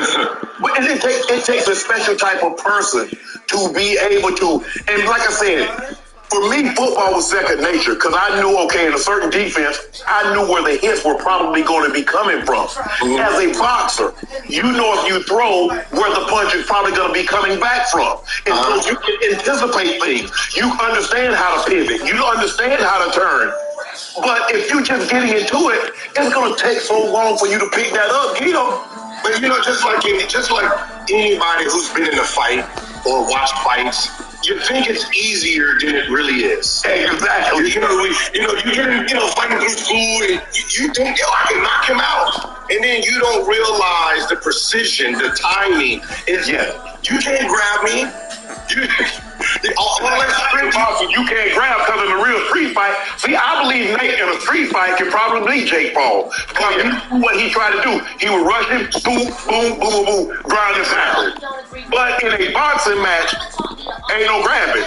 But it takes a special type of person to be able to, and like I said, for me, football was second nature because I knew, okay, in a certain defense, I knew where the hits were probably going to be coming from. As a boxer, you know if you throw where the punch is probably going to be coming back from. And so you can anticipate things. You understand how to pivot. You understand how to turn. But if you're just getting into it, it's going to take so long for you to pick that up, you know. But, you know, just like anybody who's been in a fight or watched fights, you think it's easier than it really is. Exactly. You get fighting through school and you think, yo, I can knock him out. And then you don't realize the precision, the timing. You can't grab me. You can't grab because in a real street fight. See, I believe Nate in a street fight can probably beat Jake Paul. Because he knew what he tried to do. He would rush him, boom, boom, boom, boom, boom, grind his out. But in a boxing match, ain't no grabbing.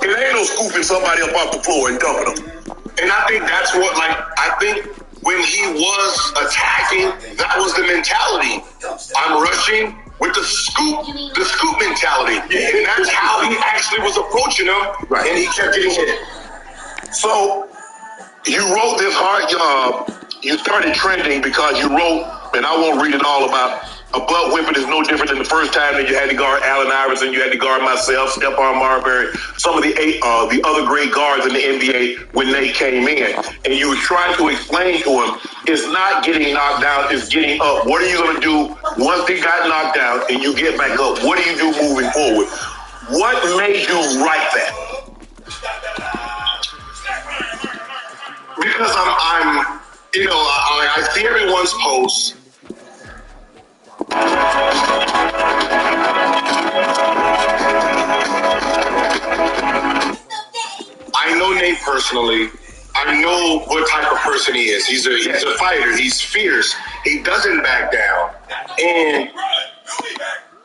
It ain't no scooping somebody up off the floor and dumping them. And I think that's what, I think when he was attacking, that was the mentality. I'm rushing with the scoop mentality. And that's how he actually was approaching him. Right. And he kept getting hit. So, you wrote this you started trending because you wrote, and I won't read it all about, a butt whipping is no different than the first time that you had to guard Allen Iverson, you had to guard myself, Stephon Marbury, some of the other great guards in the NBA when they came in. And you were trying to explain to him, it's not getting knocked down, it's getting up. What are you going to do once they got knocked down and you get back up? What do you do moving forward? What made you write that? Because I'm I see everyone's posts. I know Nate personally. I know what type of person he is. He's a fighter. He's fierce. He doesn't back down. And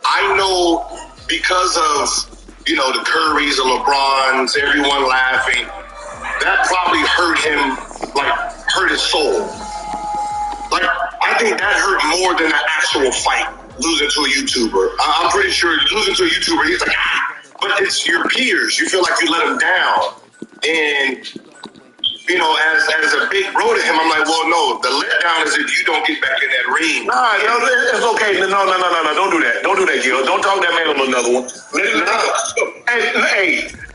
I know because of, the Currys, the LeBrons, everyone laughing, that probably hurt his soul. I think that hurt more than the actual fight, losing to a YouTuber. I'm pretty sure losing to a YouTuber, he's like, but it's your peers. You feel like you let them down. And, as a big bro to him, I'm like, well, no, the letdown is if you don't get back in that ring. No, it's okay. No, don't do that. Don't do that, Gil. Don't talk that man on another one.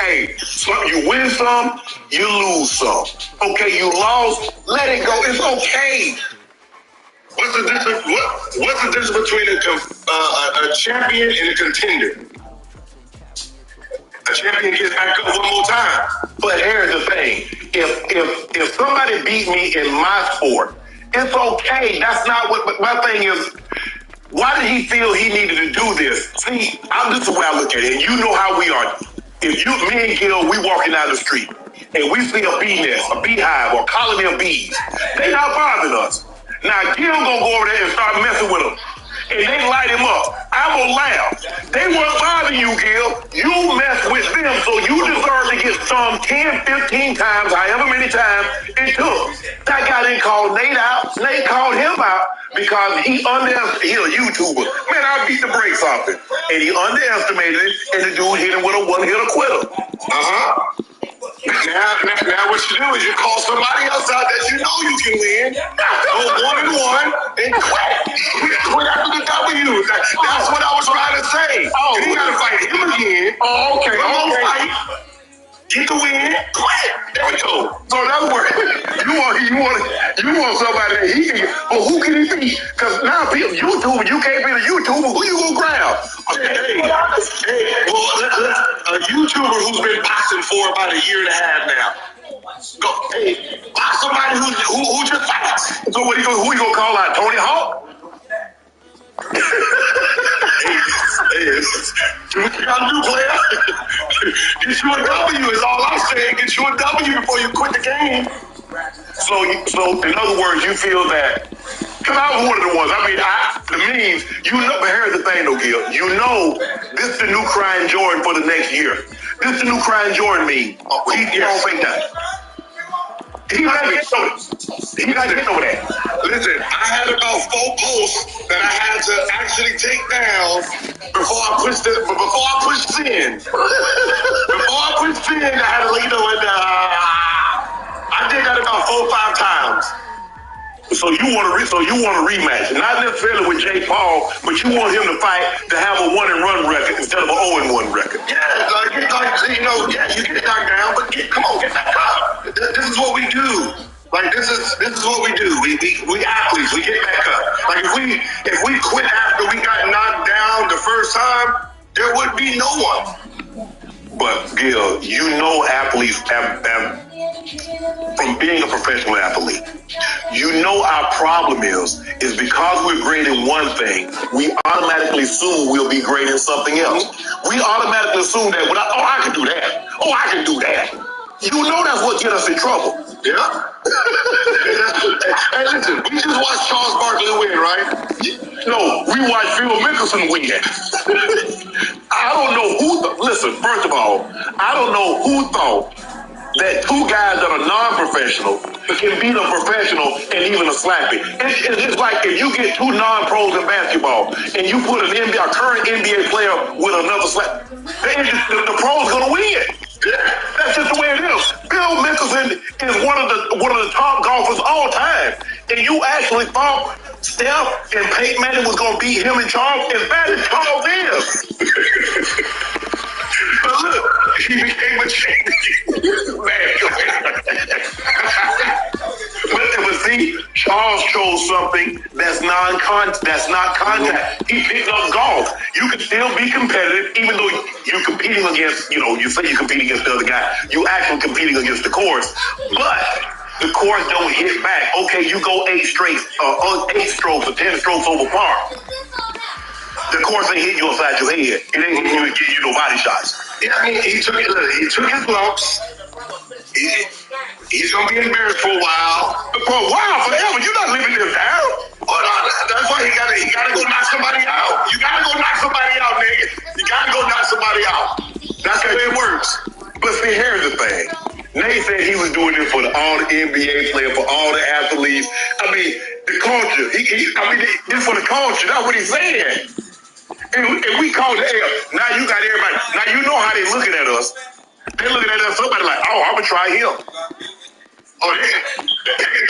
Hey, so you win some, you lose some. Okay, you lost, let it go. It's okay. What's the difference between a champion and a contender? A champion gets back up one more time. But here's the thing: if somebody beat me in my sport, it's okay. That's not what my thing is. Why did he feel he needed to do this? See, this is the way I look at it. And you know how we are. If me and Gil, we walking down the street and we see a bee nest, a beehive, or a colony of bees, they not bothering us. Now Gil gonna go over there and start messing with them. And they light him up. I will laugh. They weren't bothering you, Gil. You messed with them, so you deserve to get stung 10, 15 times, however many times it took. That guy didn't call Nate out. Nate called him out because he's a YouTuber. Man, I beat the brakes off him. And he underestimated it, and the dude hit him with a one-hitter quitter. Now Now what you do is you call somebody else out that you know you can win, go 1-1, and quit. Quit after the W. That's what I was trying to say. Oh, you gotta fight him again. Oh, okay. Fight. Get the win, quit. There we go. So in other words, you want somebody that he can. Well, who can he be? Because now people, YouTuber, you can't be the YouTuber. Who you gonna grab? Hey, well, a YouTuber who's been boxing for about a year and a half now. Go, hey, box somebody who just fights. So who you gonna call out? Tony Hawk? Do what you gotta do, player. Get you a W is all I'm saying. Get you a W before you quit the game. So in other words, you feel that, because I was one of the ones, the memes, you know, but here's the thing though, Gil, you know, this is the new crying Jordan for the next year. This is the new crying Jordan meme. He don't fake that. He's not getting over that. Listen, I had about 4 posts that I had to actually take down before I pushed send. Before I pushed send, I had to let you know, and I did that about 4 or 5 times. So you want a rematch, not necessarily with Jake Paul, but you want him to fight to have a 1-and-run record instead of an 0-and-1 record. Yeah, you get knocked down, but come on, get back up. This is what we do. Like this is what we do. We athletes, we get back up. Like if we quit after we got knocked down the first time, there would be no one. But Gil, you know athletes have from being a professional athlete, you know our problem is because we're great in one thing, we automatically assume we'll be great in something else. We automatically assume that, I can do that. Oh, I can do that. You know that's what gets us in trouble. Yeah. Hey, listen, we just watched Charles Barkley win, right? No, we watched Phil Mickelson win. I don't know listen, first of all, I don't know who thought that 2 guys that are non-professional can beat a professional and even a slappy. It's like if you get 2 non-pros in basketball and you put a current NBA player with another slap, the pro's gonna win. That's just the way it is. Phil Mickelson is one of the top golfers all time, and you actually thought Steph and Peyton Manning was gonna beat him and Charles. As bad as Charles is. But look, he became a champion. But see, Charles chose something that's not contact. He picked up golf. You can still be competitive, even though you're competing against, you say you're competing against the other guy. You're actually competing against the course. But the course don't hit back. Okay, you go 8 strokes or 10 strokes over par. The course ain't hitting you upside your head. It ain't hitting you and getting you no body shots. Yeah, I mean, he took his lumps. He's gonna be embarrassed for a while. For a while, forever. You're not living this down. Well, that's why he gotta go knock somebody out. You gotta go knock somebody out, nigga. You gotta go knock somebody out. That's the way it works. But see, here's the thing. Nate said he was doing it for all the NBA players, for all the athletes. I mean, the culture. This for the culture. That's what he's saying. And we call the air. Now you got everybody. Now you know how they looking at us. They looking at us. Somebody like, oh, I'm gonna try him. Oh, they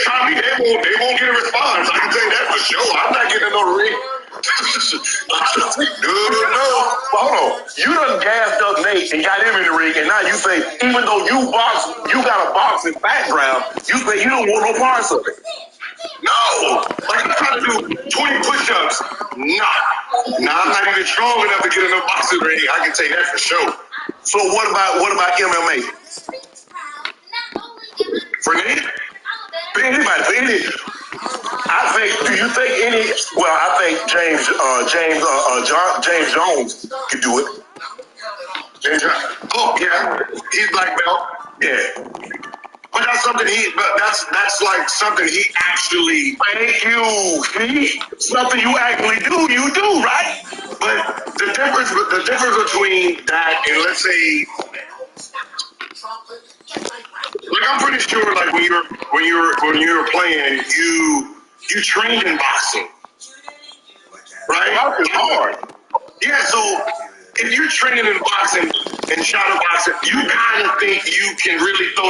try me. They won't get a response. I can tell you that for sure. I'm not getting no ring. No. Hold on. You done gassed up Nate and got him in the ring, and now you say, even though you got a boxing background, you say you don't want no parts of it. No! Like I'm trying to do 20 push-ups. I'm not even strong enough to get in a boxing ring. I can tell you that for sure. So what about MMA? For Nate? For anybody. I think James Jones could do it. James Jones. Oh yeah. He's black belt. Yeah. But that's like something he actually. Thank you. See, something you actually do, you do, right? But the difference between that and let's say, like I'm pretty sure, like when you were playing, you trained in boxing, right? It's hard. Yeah. So if you're training in boxing and shadow boxing, you kind of think you can really throw